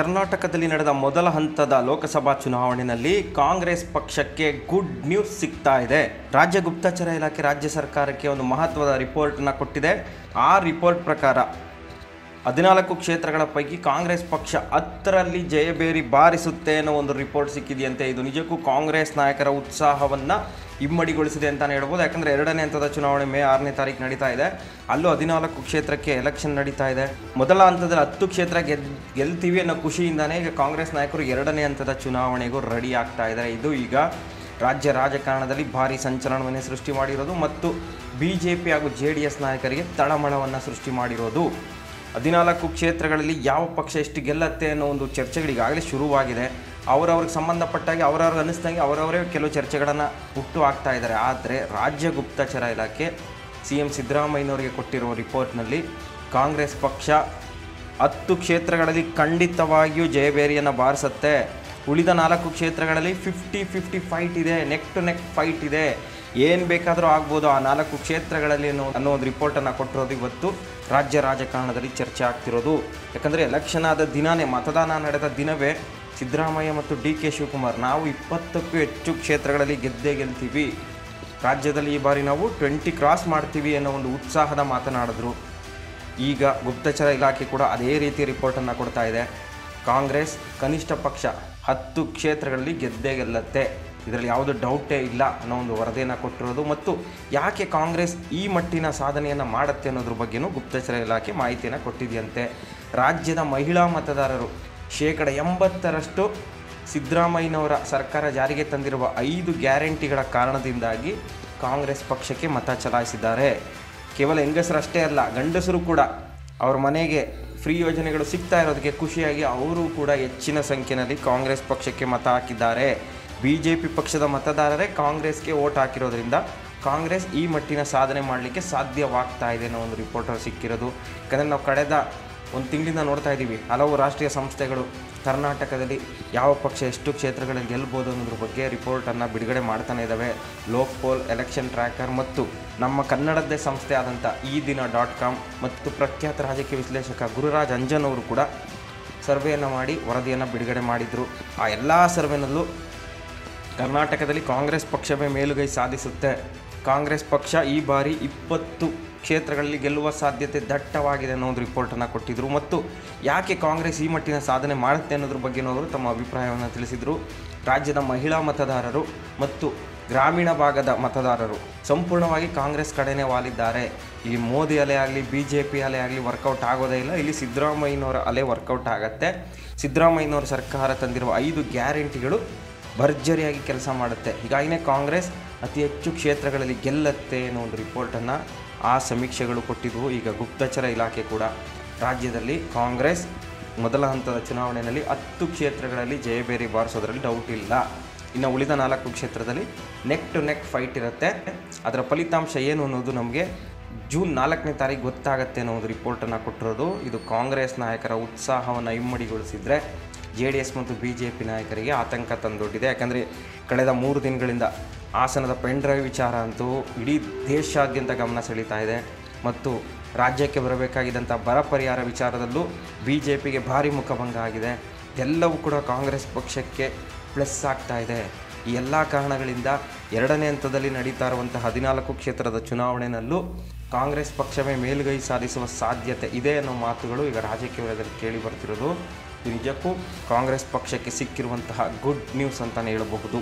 ಕರ್ನಾಟಕದಲ್ಲಿ ನಡೆದ ಮೊದಲ ಹಂತದ ಲೋಕಸಭಾ ಚುನಾವಣೆಯಲ್ಲಿ ಕಾಂಗ್ರೆಸ್ ಪಕ್ಷಕ್ಕೆ ಗುಡ್ ನ್ಯೂಸ್ ಸಿಗ್ತಾ ಇದೆ. ರಾಜ್ಯ ಗುಪ್ತಚರ ಇಲಾಖೆ ರಾಜ್ಯ ಸರ್ಕಾರಕ್ಕೆ ಒಂದು ಮಹತ್ವದ ರಿಪೋರ್ಟನ್ನು ಕೊಟ್ಟಿದೆ. ಆ ರಿಪೋರ್ಟ್ ಪ್ರಕಾರ 14 ಕ್ಷೇತ್ರಗಳ ಪೈಕಿ ಕಾಂಗ್ರೆಸ್ ಪಕ್ಷ 10ರಲ್ಲಿ ಜಯಬೇರಿ ಬಾರಿಸುತ್ತೆ ಅನ್ನೋ ಒಂದು ರಿಪೋರ್ಟ್ ಸಿಕ್ಕಿದೆಯಂತೆ. ಇದು ನಿಜಕ್ಕೂ ಕಾಂಗ್ರೆಸ್ ನಾಯಕರ ಉತ್ಸಾಹವನ್ನು ಇಮ್ಮಡಿಗೊಳಿಸಿದೆ ಅಂತಲೇ ಹೇಳ್ಬೋದು. ಯಾಕಂದರೆ 2ನೇ ಹಂತದ ಚುನಾವಣೆ ಮೇ 6ನೇ ತಾರೀಕು ನಡೀತಾ ಇದೆ. ಅಲ್ಲೂ 14 ಕ್ಷೇತ್ರಕ್ಕೆ ಎಲೆಕ್ಷನ್ ನಡೀತಾ ಇದೆ. ಮೊದಲ ಹಂತದಲ್ಲಿ 10 ಕ್ಷೇತ್ರ ಗೆಲ್ತೀವಿ ಅನ್ನೋ ಖುಷಿಯಿಂದನೇ ಈಗ ಕಾಂಗ್ರೆಸ್ ನಾಯಕರು 2ನೇ ಹಂತದ ಚುನಾವಣೆಗೂ ರೆಡಿ ಆಗ್ತಾ ಇದ್ದಾರೆ. ಇದು ಈಗ ರಾಜ್ಯ ರಾಜಕಾರಣದಲ್ಲಿ ಭಾರಿ ಸಂಚಲನವನ್ನೇ ಸೃಷ್ಟಿ ಮಾಡಿರೋದು ಮತ್ತು BJP ಹಾಗೂ JDS ನಾಯಕರಿಗೆ ತಳಮಳವನ್ನು ಸೃಷ್ಟಿ ಮಾಡಿರೋದು. 14 ಕ್ಷೇತ್ರಗಳಲ್ಲಿ ಯಾವ ಪಕ್ಷ ಎಷ್ಟು ಗೆಲ್ಲತ್ತೆ ಅನ್ನೋ ಒಂದು ಚರ್ಚೆಗಳಿಗಾಗಲೇ ಶುರುವಾಗಿದೆ. ಅವರವ್ರಿಗೆ ಸಂಬಂಧಪಟ್ಟಾಗಿ ಅವರವ್ರಿಗೆ ಅನ್ನಿಸ್ದಂಗೆ ಅವರವರೇ ಕೆಲವು ಚರ್ಚೆಗಳನ್ನು ಹುಟ್ಟು ಹಾಕ್ತಾ ಇದ್ದಾರೆ. ಆದರೆ ರಾಜ್ಯ ಗುಪ್ತಚರ ಇಲಾಖೆ CM ಸಿದ್ದರಾಮಯ್ಯನವರಿಗೆ ಕೊಟ್ಟಿರುವ ರಿಪೋರ್ಟ್ನಲ್ಲಿ ಕಾಂಗ್ರೆಸ್ ಪಕ್ಷ 10 ಕ್ಷೇತ್ರಗಳಲ್ಲಿ ಖಂಡಿತವಾಗಿಯೂ ಜಯಬೇರಿಯನ್ನು ಬಾರಿಸುತ್ತೆ. ಉಳಿದ 4 ಕ್ಷೇತ್ರಗಳಲ್ಲಿ 50-50 ಫೈಟ್ ಇದೆ, ನೆಕ್ ಟು ನೆಕ್ ಫೈಟ್ ಇದೆ, ಏನು ಬೇಕಾದರೂ ಆಗ್ಬೋದು ಆ 4 ಕ್ಷೇತ್ರಗಳಲ್ಲಿ ಅನ್ನೋ ಒಂದು ರಿಪೋರ್ಟನ್ನು ಕೊಟ್ಟಿರೋದು ಇವತ್ತು ರಾಜ್ಯ ರಾಜಕಾರಣದಲ್ಲಿ ಚರ್ಚೆ ಆಗ್ತಿರೋದು. ಯಾಕಂದರೆ ಎಲೆಕ್ಷನ್ ಆದ ದಿನವೇ, ಮತದಾನ ನಡೆದ ದಿನವೇ ಸಿದ್ದರಾಮಯ್ಯ ಮತ್ತು DK ಶಿವಕುಮಾರ್ ನಾವು 20ಕ್ಕೂ ಹೆಚ್ಚು ಕ್ಷೇತ್ರಗಳಲ್ಲಿ ಗೆಲ್ತೀವಿ, ರಾಜ್ಯದಲ್ಲಿ ಈ ಬಾರಿ ನಾವು 20 ಕ್ರಾಸ್ ಮಾಡ್ತೀವಿ ಅನ್ನೋ ಒಂದು ಉತ್ಸಾಹದ ಮಾತನಾಡಿದ್ರು. ಈಗ ಗುಪ್ತಚರ ಇಲಾಖೆ ಕೂಡ ಅದೇ ರೀತಿ ರಿಪೋರ್ಟನ್ನು ಕೊಡ್ತಾ ಇದೆ. ಕಾಂಗ್ರೆಸ್ ಕನಿಷ್ಠ ಪಕ್ಷ 10 ಕ್ಷೇತ್ರಗಳಲ್ಲಿ ಗೆಲ್ಲತ್ತೆ, ಇದರಲ್ಲಿ ಯಾವುದೇ ಡೌಟೇ ಇಲ್ಲ ಅನ್ನೋ ಒಂದು ವರದಿಯನ್ನು ಕೊಟ್ಟಿರೋದು. ಮತ್ತು ಯಾಕೆ ಕಾಂಗ್ರೆಸ್ ಈ ಮಟ್ಟಿನ ಸಾಧನೆಯನ್ನು ಮಾಡುತ್ತೆ ಅನ್ನೋದ್ರ ಬಗ್ಗೆಯೂ ಗುಪ್ತಚರ ಇಲಾಖೆ ಮಾಹಿತಿಯನ್ನು ಕೊಟ್ಟಿದೆಯಂತೆ. ರಾಜ್ಯದ ಮಹಿಳಾ ಮತದಾರರು 80% ಸಿದ್ದರಾಮಯ್ಯನವರ ಸರ್ಕಾರ ಜಾರಿಗೆ ತಂದಿರುವ 5 ಗ್ಯಾರಂಟಿಗಳ ಕಾರಣದಿಂದಾಗಿ ಕಾಂಗ್ರೆಸ್ ಪಕ್ಷಕ್ಕೆ ಮತ ಚಲಾಯಿಸಿದ್ದಾರೆ. ಕೇವಲ ಹೆಂಗಸರಷ್ಟೇ ಅಲ್ಲ, ಗಂಡಸರು ಕೂಡ ಅವ್ರ ಮನೆಗೆ ಫ್ರೀ ಯೋಜನೆಗಳು ಸಿಗ್ತಾ ಇರೋದಕ್ಕೆ ಖುಷಿಯಾಗಿ ಅವರು ಕೂಡ ಹೆಚ್ಚಿನ ಸಂಖ್ಯೆಯಲ್ಲಿ ಕಾಂಗ್ರೆಸ್ ಪಕ್ಷಕ್ಕೆ ಮತ ಹಾಕಿದ್ದಾರೆ. BJP ಪಕ್ಷದ ಮತದಾರರೇ ಕಾಂಗ್ರೆಸ್ಗೆ ಓಟ್ ಹಾಕಿರೋದ್ರಿಂದ ಕಾಂಗ್ರೆಸ್ ಈ ಮಟ್ಟಿನ ಸಾಧನೆ ಮಾಡಲಿಕ್ಕೆ ಸಾಧ್ಯವಾಗ್ತಾ ಇದೆ ಅನ್ನೋ ಒಂದು ರಿಪೋರ್ಟರ್ ಸಿಕ್ಕಿರೋದು. ಯಾಕಂದರೆ ನಾವು ಕಳೆದ ಒಂದು ತಿಂಗಳಿಂದ ನೋಡ್ತಾ ಇದ್ದೀವಿ, ಹಲವು ರಾಷ್ಟ್ರೀಯ ಸಂಸ್ಥೆಗಳು ಕರ್ನಾಟಕದಲ್ಲಿ ಯಾವ ಪಕ್ಷ ಎಷ್ಟು ಕ್ಷೇತ್ರಗಳಲ್ಲಿ ಗೆಲ್ಬೋದು ಅನ್ನೋದ್ರ ಬಗ್ಗೆ ರಿಪೋರ್ಟನ್ನು ಬಿಡುಗಡೆ ಮಾಡ್ತಾನೆ ಇದ್ದಾವೆ. ಲೋಕ್ಪೋಲ್, ಎಲೆಕ್ಷನ್ ಟ್ರ್ಯಾಕರ್ ಮತ್ತು ನಮ್ಮ ಕನ್ನಡದ್ದೇ ಸಂಸ್ಥೆ ಆದಂಥ eDina.com ಮತ್ತು ಪ್ರಖ್ಯಾತ ರಾಜಕೀಯ ವಿಶ್ಲೇಷಕ ಗುರುರಾಜ್ ಅಂಜನ್ ಅವರು ಕೂಡ ಸರ್ವೆಯನ್ನು ಮಾಡಿ ವರದಿಯನ್ನು ಬಿಡುಗಡೆ ಮಾಡಿದರು. ಆ ಎಲ್ಲ ಸರ್ವೆನಲ್ಲೂ ಕರ್ನಾಟಕದಲ್ಲಿ ಕಾಂಗ್ರೆಸ್ ಪಕ್ಷವೇ ಮೇಲುಗೈ ಸಾಧಿಸುತ್ತೆ, ಕಾಂಗ್ರೆಸ್ ಪಕ್ಷ ಈ ಬಾರಿ 20 ಕ್ಷೇತ್ರಗಳಲ್ಲಿ ಗೆಲ್ಲುವ ಸಾಧ್ಯತೆ ದಟ್ಟವಾಗಿದೆ ಅನ್ನೋ ಒಂದು ರಿಪೋರ್ಟನ್ನು ಕೊಟ್ಟಿದ್ದರು. ಮತ್ತು ಯಾಕೆ ಕಾಂಗ್ರೆಸ್ ಈ ಮಟ್ಟಿನ ಸಾಧನೆ ಮಾಡುತ್ತೆ ಅನ್ನೋದ್ರ ಬಗ್ಗೆನೂ ಅವರು ತಮ್ಮ ಅಭಿಪ್ರಾಯವನ್ನು ತಿಳಿಸಿದರು. ರಾಜ್ಯದ ಮಹಿಳಾ ಮತದಾರರು ಮತ್ತು ಗ್ರಾಮೀಣ ಭಾಗದ ಮತದಾರರು ಸಂಪೂರ್ಣವಾಗಿ ಕಾಂಗ್ರೆಸ್ ಕಡೆನೇ ವಾಲಿದ್ದಾರೆ. ಇಲ್ಲಿ ಮೋದಿ ಅಲೆ ಆಗಲಿ BJP ಅಲೆ ಆಗಲಿ ವರ್ಕೌಟ್ ಆಗೋದೇ ಇಲ್ಲ, ಇಲ್ಲಿ ಸಿದ್ದರಾಮಯ್ಯನವರ ಅಲೆ ವರ್ಕೌಟ್ ಆಗುತ್ತೆ. ಸಿದ್ದರಾಮಯ್ಯನವರ ಸರ್ಕಾರ ತಂದಿರುವ 5 ಗ್ಯಾರಂಟಿಗಳು ಭರ್ಜರಿಯಾಗಿ ಕೆಲಸ ಮಾಡುತ್ತೆ. ಹೀಗಾಗಿನೇ ಕಾಂಗ್ರೆಸ್ ಅತಿ ಹೆಚ್ಚು ಕ್ಷೇತ್ರಗಳಲ್ಲಿ ಗೆಲ್ಲತ್ತೆ ಅನ್ನೋ ಒಂದು ರಿಪೋರ್ಟನ್ನು ಆ ಸಮೀಕ್ಷೆಗಳು ಕೊಟ್ಟಿದ್ವು. ಈಗ ಗುಪ್ತಚರ ಇಲಾಖೆ ಕೂಡ ರಾಜ್ಯದಲ್ಲಿ ಕಾಂಗ್ರೆಸ್ ಮೊದಲ ಹಂತದ ಚುನಾವಣೆಯಲ್ಲಿ 10 ಕ್ಷೇತ್ರಗಳಲ್ಲಿ ಜಯಬೇರಿ ಬಾರಿಸೋದ್ರಲ್ಲಿ ಡೌಟ್ ಇಲ್ಲ. ಇನ್ನು ಉಳಿದ 4 ಕ್ಷೇತ್ರದಲ್ಲಿ ನೆಕ್ ಟು ನೆಕ್ ಫೈಟ್ ಇರುತ್ತೆ. ಅದರ ಫಲಿತಾಂಶ ಏನು ಅನ್ನೋದು ನಮಗೆ ಜೂನ್ 4ನೇ ತಾರೀಕು ಗೊತ್ತಾಗುತ್ತೆ ಅನ್ನೋ ಒಂದು ರಿಪೋರ್ಟನ್ನು ಕೊಟ್ಟಿರೋದು. ಇದು ಕಾಂಗ್ರೆಸ್ ನಾಯಕರ ಉತ್ಸಾಹವನ್ನು ಇಮ್ಮಡಿಗೊಳಿಸಿದರೆ JDS ಮತ್ತು BJP ನಾಯಕರಿಗೆ ಆತಂಕ ತಂದೊಡ್ಡಿದೆ. ಯಾಕಂದರೆ ಕಳೆದ 3 ದಿನಗಳಿಂದ ಹಾಸನದ ಪೆನ್ ಡ್ರೈವ್ ವಿಚಾರ ಅಂತೂ ಇಡೀ ದೇಶಾದ್ಯಂತ ಗಮನ ಸೆಳೀತಾ ಇದೆ. ಮತ್ತು ರಾಜ್ಯಕ್ಕೆ ಬರಬೇಕಾಗಿದ್ದಂಥ ಬರ ಪರಿಹಾರ ವಿಚಾರದಲ್ಲೂ BJPಗೆ ಭಾರಿ ಮುಖಭಂಗ ಆಗಿದೆ. ಎಲ್ಲವೂ ಕೂಡ ಕಾಂಗ್ರೆಸ್ ಪಕ್ಷಕ್ಕೆ ಪ್ಲಸ್ ಆಗ್ತಾ ಇದೆ. ಈ ಎಲ್ಲ ಕಾರಣಗಳಿಂದ 2ನೇ ಹಂತದಲ್ಲಿ ನಡೀತಾ ಇರುವಂಥ 14 ಕ್ಷೇತ್ರದ ಚುನಾವಣೆಯಲ್ಲೂ ಕಾಂಗ್ರೆಸ್ ಪಕ್ಷವೇ ಮೇಲುಗೈ ಸಾಧಿಸುವ ಸಾಧ್ಯತೆ ಇದೆ ಅನ್ನೋ ಮಾತುಗಳು ಈಗ ರಾಜಕೀಯ ವಲಯದಲ್ಲಿ ಕೇಳಿ ಬರ್ತಿರೋದು. ನಿಜಕ್ಕೂ ಕಾಂಗ್ರೆಸ್ ಪಕ್ಷಕ್ಕೆ ಸಿಕ್ಕಿರುವಂತಹ ಗುಡ್ ನ್ಯೂಸ್ ಅಂತಲೇ ಹೇಳಬಹುದು.